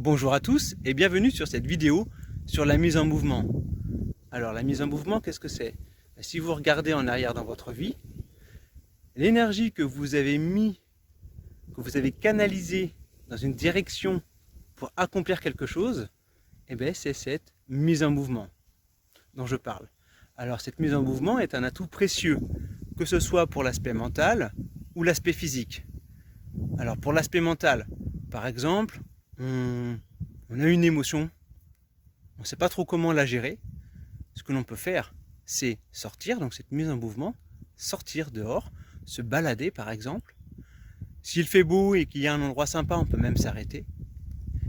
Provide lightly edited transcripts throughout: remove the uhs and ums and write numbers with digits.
Bonjour à tous et bienvenue sur cette vidéo sur la mise en mouvement. Alors la mise en mouvement, qu'est-ce que c'est? Si vous regardez en arrière dans votre vie, l'énergie que vous avez que vous avez canalisée dans une direction pour accomplir quelque chose, c'est cette mise en mouvement dont je parle. Alors cette mise en mouvement est un atout précieux, que ce soit pour l'aspect mental ou l'aspect physique. Alors pour l'aspect mental, par exemple, on a une émotion, on ne sait pas trop comment la gérer. Ce que l'on peut faire, c'est sortir, donc cette mise en mouvement, sortir dehors, se balader par exemple. S'il fait beau et qu'il y a un endroit sympa, on peut même s'arrêter.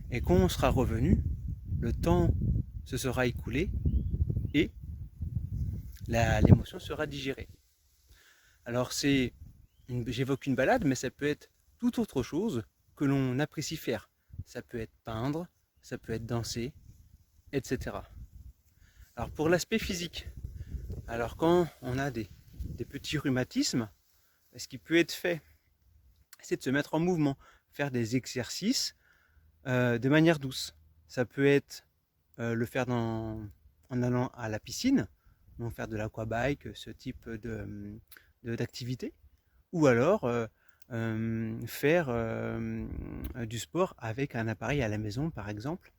Et quand on sera revenu, le temps se sera écoulé et l'émotion sera digérée. Alors j'évoque une balade, mais ça peut être toute autre chose que l'on apprécie faire. Ça peut être peindre, ça peut être danser, etc. Alors pour l'aspect physique, alors quand on a des petits rhumatismes, ce qui peut être fait, c'est de se mettre en mouvement, faire des exercices de manière douce. Ça peut être le faire en allant à la piscine, donc faire de l'aquabike, ce type d'activité, ou alors faire du sport avec un appareil à la maison par exemple,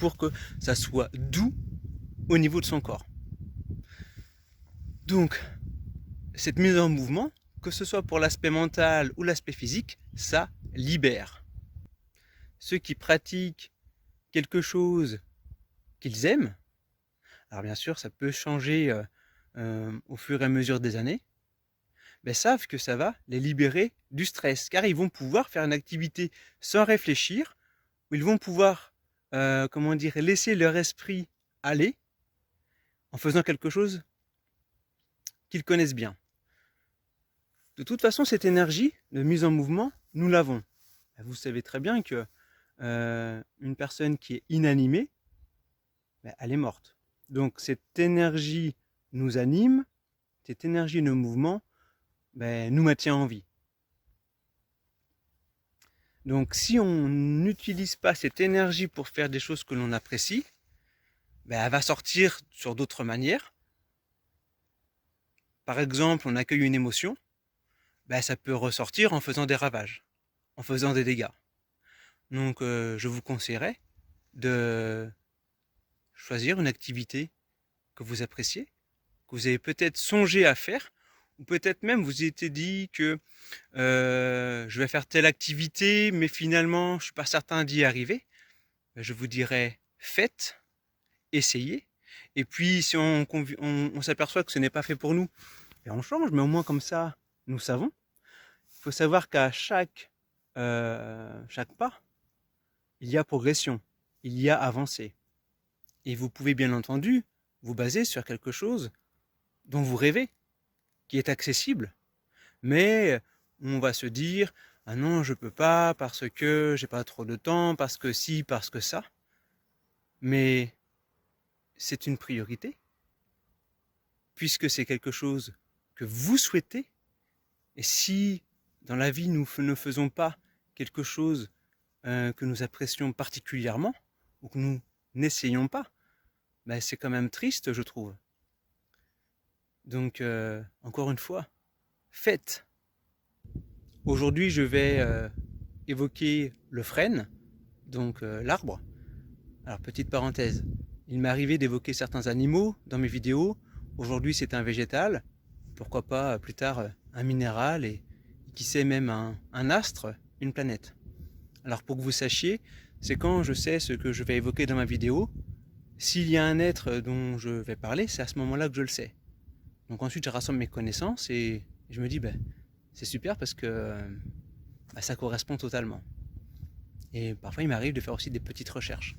pour que ça soit doux au niveau de son corps. Donc cette mise en mouvement, que ce soit pour l'aspect mental ou l'aspect physique, ça libère. Ceux qui pratiquent quelque chose qu'ils aiment, alors bien sûr ça peut changer au fur et à mesure des années, savent que ça va les libérer du stress, car ils vont pouvoir faire une activité sans réfléchir, où ils vont pouvoir laisser leur esprit aller en faisant quelque chose qu'ils connaissent bien. De toute façon, cette énergie de mise en mouvement, nous l'avons. Vous savez très bien que une personne qui est inanimée, elle est morte. Donc cette énergie nous anime, cette énergie de mouvement nous maintient en vie. Donc si on n'utilise pas cette énergie pour faire des choses que l'on apprécie, elle va sortir sur d'autres manières. Par exemple, on accueille une émotion, ça peut ressortir en faisant des ravages, en faisant des dégâts. Donc je vous conseillerais de choisir une activité que vous appréciez, que vous avez peut-être songé à faire, ou peut-être même vous étiez dit que je vais faire telle activité, mais finalement je ne suis pas certain d'y arriver. Je vous dirais faites, essayez, et puis si on s'aperçoit que ce n'est pas fait pour nous, on change, mais au moins comme ça, nous savons. Il faut savoir qu'à chaque pas, il y a progression, il y a avancée. Et vous pouvez bien entendu vous baser sur quelque chose dont vous rêvez, qui est accessible. Mais on va se dire, ah non, je peux pas parce que j'ai pas trop de temps, parce que si, parce que ça. Mais c'est une priorité, puisque c'est quelque chose que vous souhaitez. Et si dans la vie nous ne faisons pas quelque chose que nous apprécions particulièrement, ou que nous n'essayons pas, c'est quand même triste, je trouve. Donc, encore une fois, faites. Aujourd'hui, je vais évoquer le frêne, donc l'arbre. Alors, petite parenthèse, il m'est arrivé d'évoquer certains animaux dans mes vidéos. Aujourd'hui, c'est un végétal. Pourquoi pas plus tard un minéral et qui sait même un astre, une planète. Alors, pour que vous sachiez, c'est quand je sais ce que je vais évoquer dans ma vidéo. S'il y a un être dont je vais parler, c'est à ce moment-là que je le sais. Donc ensuite, je rassemble mes connaissances et je me dis, c'est super parce que ça correspond totalement. Et parfois, il m'arrive de faire aussi des petites recherches.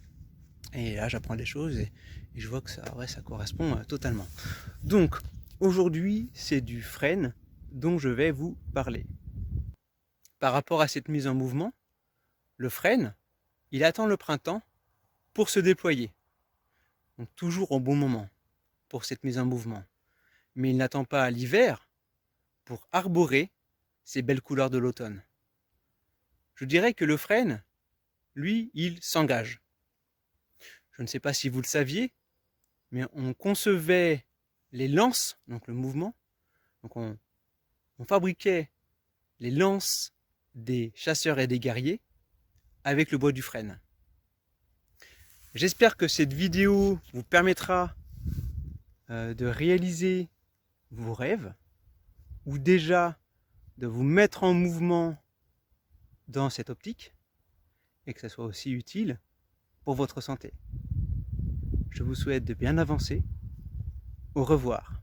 Et là, j'apprends des choses et je vois que ça correspond totalement. Donc, aujourd'hui, c'est du frêne dont je vais vous parler. Par rapport à cette mise en mouvement, le frêne, il attend le printemps pour se déployer. Donc toujours au bon moment pour cette mise en mouvement. Mais il n'attend pas l'hiver pour arborer ces belles couleurs de l'automne. Je dirais que le frêne, lui, il s'engage. Je ne sais pas si vous le saviez, mais on concevait les lances, donc le mouvement, donc on fabriquait les lances des chasseurs et des guerriers avec le bois du frêne. J'espère que cette vidéo vous permettra de réaliser vos rêves, ou déjà de vous mettre en mouvement dans cette optique, et que ça soit aussi utile pour votre santé. Je vous souhaite de bien avancer. Au revoir.